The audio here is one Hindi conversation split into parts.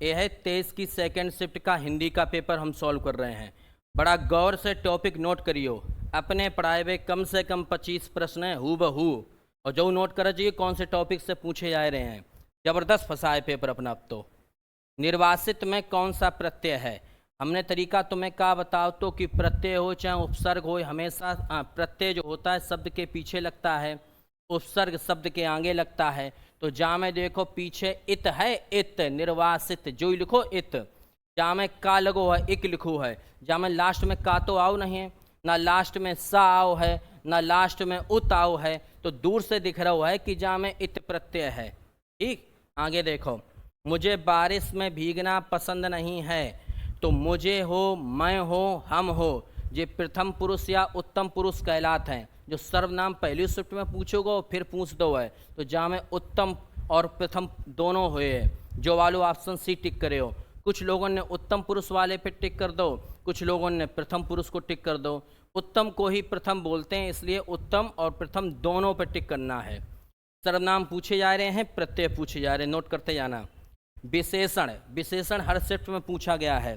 ये है 23 की सेकंड शिफ्ट का हिंदी का पेपर हम सॉल्व कर रहे हैं। बड़ा गौर से टॉपिक नोट करियो। अपने पढ़ाए हुए कम से कम 25 प्रश्न हैं हु बहू, और जो नोट कर चाहिए कौन से टॉपिक से पूछे जा रहे हैं। ज़बरदस्त फंसा है पेपर अपना। अब तो निर्वासित में कौन सा प्रत्यय है। हमने तरीका तुम्हें कहा बताओ तो कि प्रत्यय हो चाहे उपसर्ग हो, हमेशा प्रत्यय जो होता है शब्द के पीछे लगता है, उपसर्ग शब्द के आगे लगता है। तो जा में देखो पीछे इत है, इत निर्वासित जो लिखो इत। जा में का लगो है, इक लिखो है। जा में लास्ट में का तो आओ नहीं है, ना लास्ट में सा आओ है, ना लास्ट में उत आओ है। तो दूर से दिख रहा है कि जा में इत प्रत्यय है। ठीक, आगे देखो, मुझे बारिश में भीगना पसंद नहीं है। तो मुझे हो, मैं हो, हम हो, ये प्रथम पुरुष या उत्तम पुरुष कहलाते हैं। जो सर्वनाम पहली शिफ्ट में पूछोगे और फिर पूछ दो है। तो जहाँ में उत्तम और प्रथम दोनों हुए है। जो वालों ऑप्शन सी टिक करे हो। कुछ लोगों ने उत्तम पुरुष वाले पे टिक कर दो, कुछ लोगों ने प्रथम पुरुष को टिक कर दो। उत्तम को ही प्रथम बोलते हैं, इसलिए उत्तम और प्रथम दोनों पे टिक करना है। सर्वनाम पूछे जा रहे हैं, प्रत्यय पूछे जा रहे हैं, नोट करते जाना। विशेषण, विशेषण हर शिफ्ट में पूछा गया है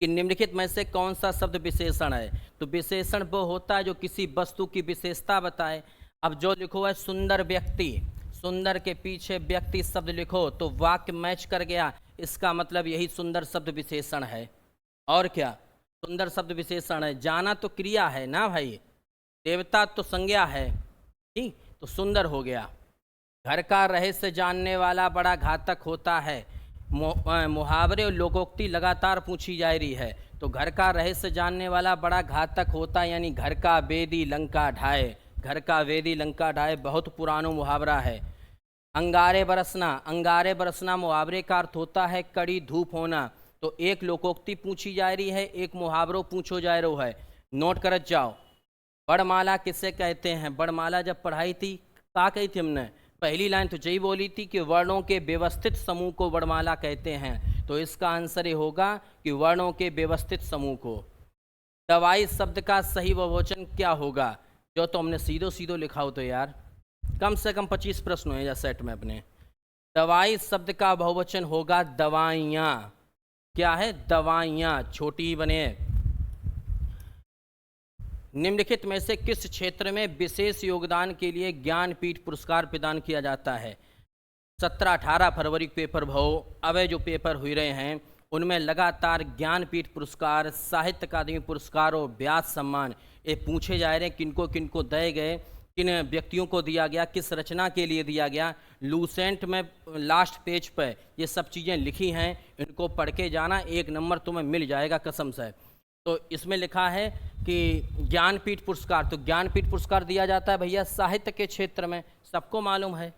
कि निम्नलिखित में से कौन सा शब्द विशेषण है। तो विशेषण वो होता है जो किसी वस्तु की विशेषता बताए। अब जो लिखो है सुंदर व्यक्ति, सुंदर के पीछे व्यक्ति शब्द लिखो तो वाक्य मैच कर गया, इसका मतलब यही सुंदर शब्द विशेषण है। और क्या, सुंदर शब्द विशेषण है। जाना तो क्रिया है ना भाई, देवता तो संज्ञा है। ठीक, तो सुंदर हो गया। घर का रहस्य जानने वाला बड़ा घातक होता है। मुहावरे और लोकोक्ति लगातार पूछी जा रही है। तो घर का रहस्य जानने वाला बड़ा घातक होता है, यानी घर का वेदी लंका ढाए। घर का वेदी लंका ढाए बहुत पुराना मुहावरा है। अंगारे बरसना, अंगारे बरसना मुहावरे का अर्थ होता है कड़ी धूप होना। तो एक लोकोक्ति पूछी जा रही है, एक मुहावरों पूछो जा रहा है, नोट करत जाओ। बड़माला किसे कहते हैं। बड़माला जब पढ़ाई थी क्या कही थी हमने, पहली लाइन तो यही बोली थी कि वर्णों के व्यवस्थित समूह को वर्णमाला कहते हैं। तो इसका आंसर ये होगा कि वर्णों के व्यवस्थित समूह को। दवाई शब्द का सही बहुवचन क्या होगा। जो तो हमने सीधो सीधो लिखा हो तो यार कम से कम 25 प्रश्न है या सेट में अपने। दवाई शब्द का बहुवचन होगा दवाइयाँ। क्या है, दवाइयाँ, छोटी ही बने। निम्नलिखित में से किस क्षेत्र में विशेष योगदान के लिए ज्ञानपीठ पुरस्कार प्रदान किया जाता है। 17-18 फरवरी पेपर भव अब जो पेपर हुए रहे हैं उनमें लगातार ज्ञानपीठ पुरस्कार, साहित्य अकादमी पुरस्कार और व्यास सम्मान ये पूछे जा रहे हैं। किनको किनको दिए गए, किन व्यक्तियों को दिया गया, किस रचना के लिए दिया गया। लूसेंट में लास्ट पेज पर ये सब चीज़ें लिखी हैं, इनको पढ़ के जाना, 1 नंबर तुम्हें मिल जाएगा कसम से। तो इसमें लिखा है कि ज्ञानपीठ पुरस्कार, तो ज्ञानपीठ पुरस्कार दिया जाता है भैया साहित्य के क्षेत्र में, सबको मालूम है।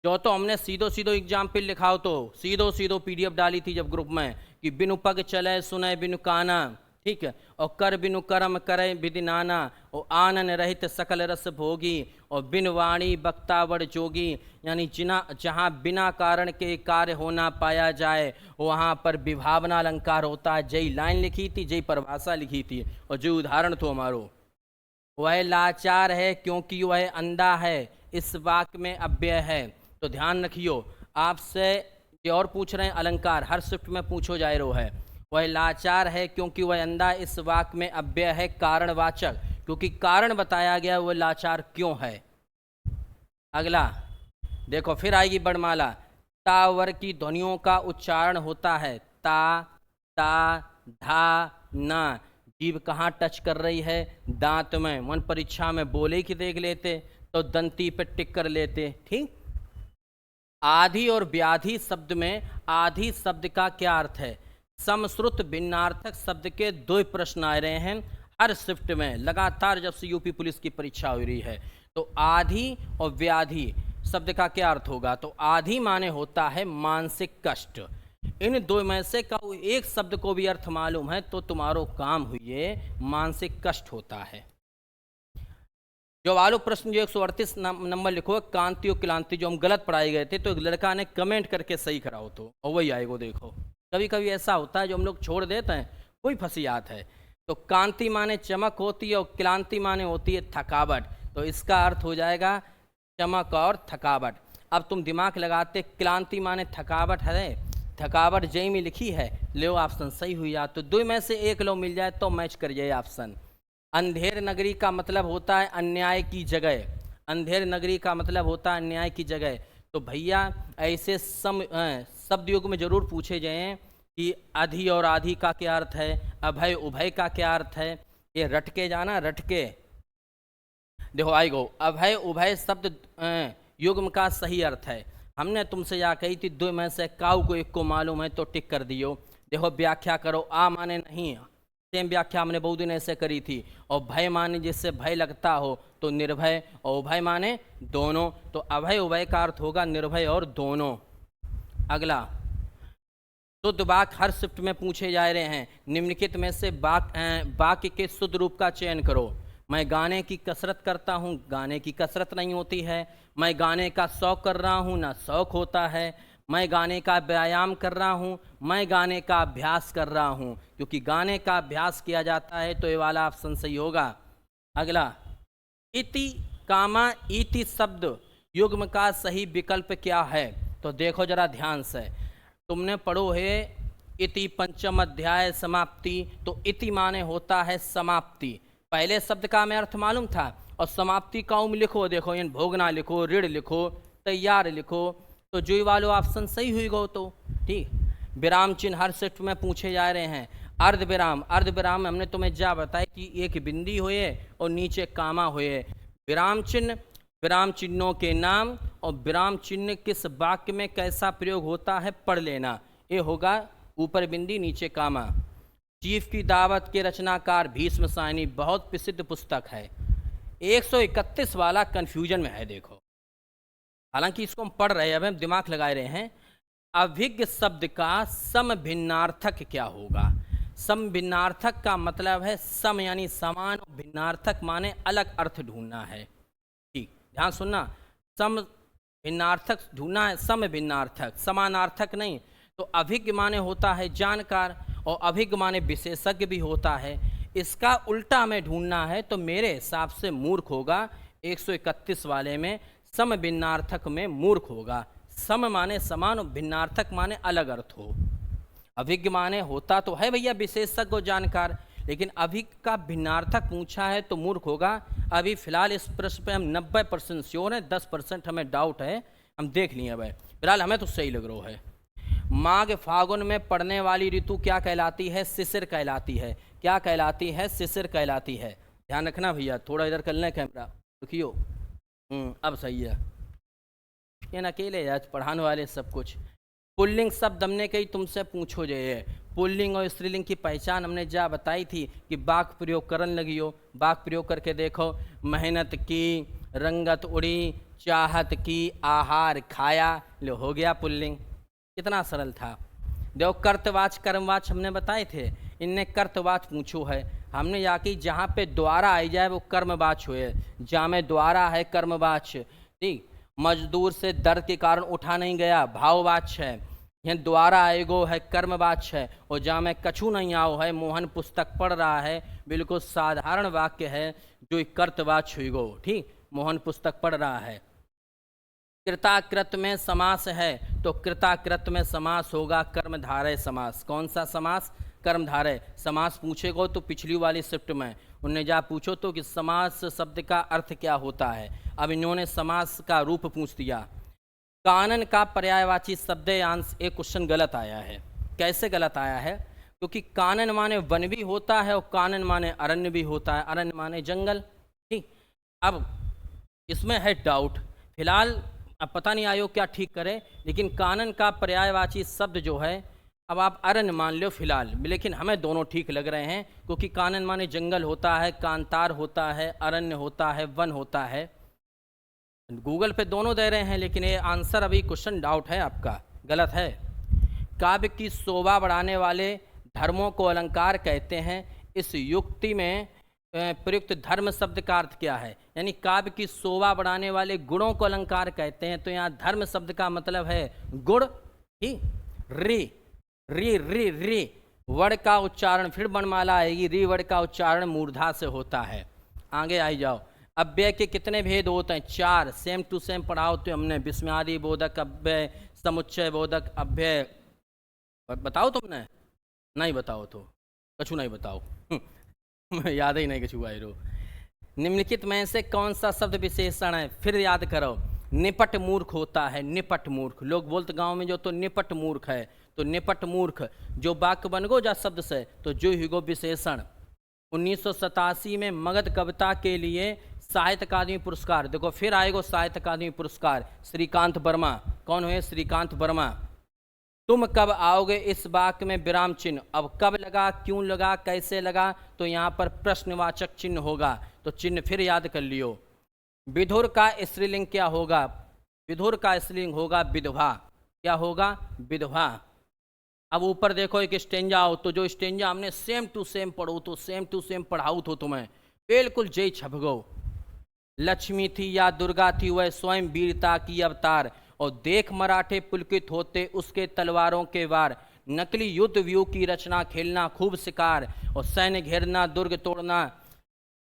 जो तो हमने सीधो सीधो एग्जाम्पल लिखा हो तो सीधो सीधो पीडीएफ डाली थी जब ग्रुप में कि बिनु पग चले सुने बिनु काना, ठीक है, और कर बिनु कर्म करे विधि नाना, और आनन रहित सकल रस भोगी, और बिन वाणी बक्ता बड़ जोगी, यानी जहाँ बिना कारण के कार्य होना पाया जाए वहाँ पर विभावना अलंकार होता है। जय लाइन लिखी थी, जय परिभाषा लिखी थी, और जो उदाहरण तो हमारो वह लाचार है क्योंकि वह अंधा है, इस वाक्य में अव्यय है। तो ध्यान रखियो, आपसे ये और पूछ रहे हैं अलंकार, हर शिफ्ट में पूछो जा रहा है। वह लाचार है क्योंकि वह अंधा, इस वाक्य में अव्यय है कारणवाचक, क्योंकि कारण बताया गया वह लाचार क्यों है। अगला देखो, फिर आएगी बड़माला। तावर की ध्वनियों का उच्चारण होता है ता, ता, धा, ना। जीभ कहाँ टच कर रही है, दांत में। मन परीक्षा में बोले कि देख लेते तो दंती पे टिक कर लेते। ठीक, आधि और व्याधि शब्द में आधि शब्द का क्या अर्थ है। समश्रुत भिन्नार्थक शब्द के 2 प्रश्न आ रहे हैं हर शिफ्ट में लगातार जब से यूपी पुलिस की परीक्षा हो रही है। तो आधि और व्याधि शब्द का क्या अर्थ होगा। तो आधि माने होता है मानसिक कष्ट। इन 2 में से का एक शब्द को भी अर्थ मालूम है तो तुम्हारो काम हुई, मानसिक कष्ट होता है। जो वालो प्रश्न जो 138 नंबर लिखो, कांति और क्लांति, जो हम गलत पढ़ाए गए थे तो एक लड़का ने कमेंट करके सही कराओ तो, और वही आएगा। देखो कभी कभी ऐसा होता है जो हम लोग छोड़ देते हैं, कोई फंसियात है। तो कांति माने चमक होती है और क्लांति माने होती है थकावट। तो इसका अर्थ हो जाएगा चमक और थकावट। अब तुम दिमाग लगाते, क्लांति माने थकावट है थकावट जई में लिखी है, लो ऑप्शन सही हुई। या तो दो में से एक लो मिल जाए तो मैच कर जाए ऑप्शन। अंधेर नगरी का मतलब होता है अन्याय की जगह। अंधेर नगरी का मतलब होता है अन्याय की जगह। तो भैया ऐसे शब्द युग में जरूर पूछे जाएं कि अधि और आधि का क्या अर्थ है, अभय उभय का क्या अर्थ है। ये रटके जाना, रटके देखो आएगो। अभय उभय शब्द युग्म का सही अर्थ है। हमने तुमसे या कही थी दो में से काऊ को एक को मालूम है तो टिक कर दियो। देखो व्याख्या करो, आ माने नहीं, सेम व्याख्या हमने बहुत दिन ऐसे करी थी। और भय माने जिससे भय लगता हो तो निर्भय, और उभय माने दोनों, तो अभय उभय का अर्थ होगा निर्भय और दोनों। अगला, शुद्ध वाक्य हर शिफ्ट में पूछे जा रहे हैं। निम्नलिखित में से वाक्य के शुद्ध रूप का चयन करो। मैं गाने की कसरत करता हूँ, गाने की कसरत नहीं होती है। मैं गाने का शौक कर रहा हूँ, ना शौक होता है। मैं गाने का व्यायाम कर रहा हूँ, मैं गाने का अभ्यास कर रहा हूँ। क्योंकि गाने का अभ्यास किया जाता है तो ये वाला ऑप्शन सही होगा। अगला, इति कामा इति शब्द युग्म का सही विकल्प क्या है? तो देखो जरा ध्यान से, तुमने पढ़ो है इति पंचम अध्याय समाप्ति। तो इति माने होता है समाप्ति। पहले शब्द का हमें अर्थ मालूम था, और समाप्ति का उम लिखो, देखो इन भोगना लिखो, ऋण लिखो, तैयार लिखो, तो जो वालो ऑप्शन सही हुई गो। तो ठीक, विराम चिन्ह हर शिफ्ट में पूछे जा रहे हैं। अर्ध विराम, अर्ध विराम में हमने तुम्हें जा बताया कि एक बिंदी हुए और नीचे कामा हुए। विराम चिन्ह, विराम चिन्हों के नाम और विराम चिन्ह किस वाक्य में कैसा प्रयोग होता है पढ़ लेना। ये होगा ऊपर बिंदी नीचे कामा। चीफ की दावत के रचनाकार भीष्म सायनी, बहुत प्रसिद्ध पुस्तक है। 131 वाला कंफ्यूजन में है देखो, हालांकि इसको हम पढ़ रहे हैं, अब हम दिमाग लगाए रहे हैं। अभिज्ञ शब्द का सम भिन्नार्थक क्या होगा? सम भिन्नार्थक का मतलब है सम यानी समान, और भिन्नार्थक माने अलग अर्थ ढूंढना है। ठीक, ध्यान सुनना, सम भिन्नार्थक ढूंढना है, सम भिन्नार्थक, समानार्थक नहीं। तो अभिज्ञ माने होता है जानकार, और अभिज्ञ माने विशेषज्ञ भी होता है। इसका उल्टा में ढूंढना है तो मेरे हिसाब से मूर्ख होगा। 131 वाले में सम भिन्नार्थक में मूर्ख होगा। सम माने समान और भिन्नार्थक माने अलग अर्थ हो। अभिज्ञ माने होता तो है भैया विशेषज्ञ और जानकार, लेकिन अभिज्ञ का भिन्नार्थक पूछा है तो मूर्ख होगा। अभी फिलहाल इस प्रश्न पे हम 90% श्योर है, 10% हमें डाउट है, हम देख लिए। अब फिलहाल हमें तो सही लग रहा है। माघ फागुन में पड़ने वाली ऋतु क्या कहलाती है? शिशिर कहलाती है। क्या कहलाती है? शिशिर कहलाती है। ध्यान रखना भैया, थोड़ा इधर कर लें कैमरा, रुकियो। अब सही है, ये न अकेले आज पढ़ाने वाले सब कुछ। पुल्लिंग शब्द हमने कही तुमसे पूछो जे, पुल्लिंग और स्त्रीलिंग की पहचान हमने जा बताई थी कि बाक प्रयोग करन लगी हो। बाक प्रयोग करके देखो, मेहनत की, रंगत उड़ी, चाहत की, आहार खाया, लो हो गया पुल्लिंग। कितना सरल था। देखो कर्तवाच कर्मवाच हमने बताए थे, इनने कर्तवाच पूछो है। हमने या कि जहाँ पे द्वारा आई जाए वो कर्मवाच हुए, जहाँ में द्वारा है कर्मवाच। ठीक, मजदूर से दर्द के कारण उठा नहीं गया, भाववाच है। यहाँ द्वारा आएगो है कर्मवाच है। और जहाँ में कछु नहीं आओ है, मोहन पुस्तक पढ़ रहा है, बिल्कुल साधारण वाक्य है जो कर्तवाच हुई गो। ठीक, मोहन पुस्तक पढ़ रहा है। कृताकृत में समास है तो कृताकृत में समास होगा कर्मधारय समास। कौन सा समास? कर्मधारय समास। पूछेगो तो पिछली वाली शिफ्ट में उनने जा पूछो तो कि समास शब्द का अर्थ क्या होता है। अब इन्होंने समास का रूप पूछ दिया। कानन का पर्यायवाची शब्दांश, एक क्वेश्चन गलत आया है। कैसे गलत आया है? क्योंकि कानन माने वन भी होता है और कानन माने अरण्य भी होता है, अरण्य माने जंगल। ठीक, अब इसमें है डाउट। फिलहाल अब पता नहीं आयोग क्या ठीक करे, लेकिन कानन का पर्यायवाची शब्द जो है, अब आप अरण्य मान लो फिलहाल, लेकिन हमें दोनों ठीक लग रहे हैं। क्योंकि कानन माने जंगल होता है, कांतार होता है, अरण्य होता है, वन होता है। गूगल पे दोनों दे रहे हैं, लेकिन ये आंसर अभी क्वेश्चन डाउट है आपका, गलत है। काव्य की शोभा बढ़ाने वाले धर्मों को अलंकार कहते हैं। इस युक्ति में प्रयुक्त धर्म शब्द का अर्थ क्या है? यानी काव्य की शोभा बढ़ाने वाले गुणों को अलंकार कहते हैं। तो यहाँ धर्म शब्द का मतलब है गुण ही। री री री री वर्ण का उच्चारण, फिर वर्णमाला आएगी, री वर्ण का उच्चारण मूर्धा से होता है। आगे आई जाओ। अव्यय के कितने भेद होते हैं? 4। सेम टू सेम पढ़ाओ तो हमने विस्मयादि बोधक, अव्यय, समुच्चय बोधक, अव्यय, बताओ तुमने, नहीं बताओ तो कछु नहीं बताओ। याद ही नहीं कछु आए रो। निम्नलिखित में से कौन सा शब्द विशेषण है, फिर याद करो। निपट मूर्ख होता है, निपट मूर्ख। लोग बोलते गांव में जो तो निपट मूर्ख है, तो निपट मूर्ख जो वाक्य बन गो जा शब्द से, तो जो ही गो विशेषण। 1987 में मगध कविता के लिए साहित्य अकादमी पुरस्कार, देखो फिर आएगो साहित्य अकादमी पुरस्कार, श्रीकांत वर्मा। कौन हुए? श्रीकांत वर्मा। तुम कब आओगे इस वाक्य में विराम चिन्ह। अब कब लगा, क्यों लगा, कैसे लगा, तो यहाँ पर प्रश्नवाचक चिन्ह होगा, तो चिन्ह फिर याद कर लियो। विधुर का स्त्रीलिंग क्या होगा? विधुर का स्त्रीलिंग होगा विधवा। क्या होगा? विधवा। अब ऊपर देखो एक स्टेंजा हो, तो जो स्टेंजा हमने सेम टू सेम पढ़ो, तो सेम टू सेम पढ़ाऊ तो तुम्हें बिल्कुल जय छपगो। लक्ष्मी थी या दुर्गा थी, वह स्वयं वीरता की अवतार, और देख मराठे पुलकित होते उसके तलवारों के वार। नकली युद्ध व्यू की रचना, खेलना खूब शिकार, और सैन्य घेरना दुर्ग तोड़ना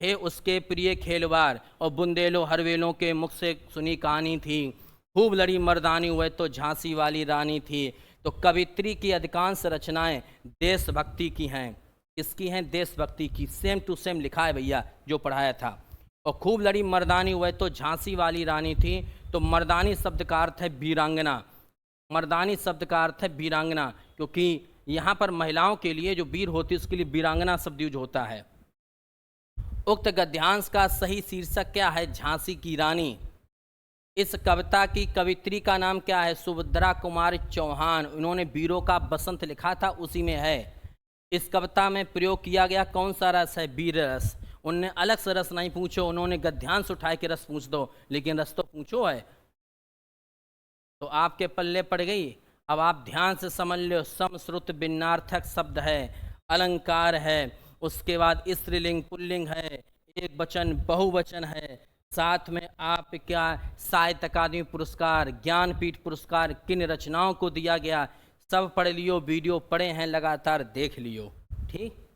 है उसके प्रिय खेलवार। और बुंदेलो हरवेलों के मुख से सुनी कहानी थी, खूब लड़ी मर्दानी, वह तो झांसी वाली रानी थी। तो कवित्री की अधिकांश रचनाएं देशभक्ति की हैं। किसकी हैं? देशभक्ति की। सेम टू सेम लिखा है भैया जो पढ़ाया था। और खूब लड़ी मर्दानी, वह तो झांसी वाली रानी थी। तो मर्दानी शब्द का अर्थ है वीरांगना। मर्दानी शब्द का अर्थ है वीरांगना, क्योंकि यहाँ पर महिलाओं के लिए जो वीर होती है उसके लिए वीरांगना शब्द यूज होता है। उक्त गद्यांश का सही शीर्षक क्या है? झांसी की रानी। इस कविता की कवित्री का नाम क्या है? सुभद्रा कुमारी चौहान। उन्होंने वीरों का बसंत लिखा था, उसी में है। इस कविता में प्रयोग किया गया कौन सा रस है? वीर रस। उनने अलग से रस नहीं पूछो, उन्होंने गद्यांश उठाए के रस पूछ दो, लेकिन रस तो पूछो है, तो आपके पल्ले पड़ गई। अब आप ध्यान से समझ लो। समश्रुत भिन्नार्थक शब्द है, अलंकार है, उसके बाद स्त्रीलिंग पुल्लिंग है, एक वचन बहुवचन है, साथ में आप क्या साहित्य अकादमी पुरस्कार, ज्ञानपीठ पुरस्कार किन रचनाओं को दिया गया, सब पढ़ लियो। वीडियो पढ़े हैं लगातार देख लियो। ठीक।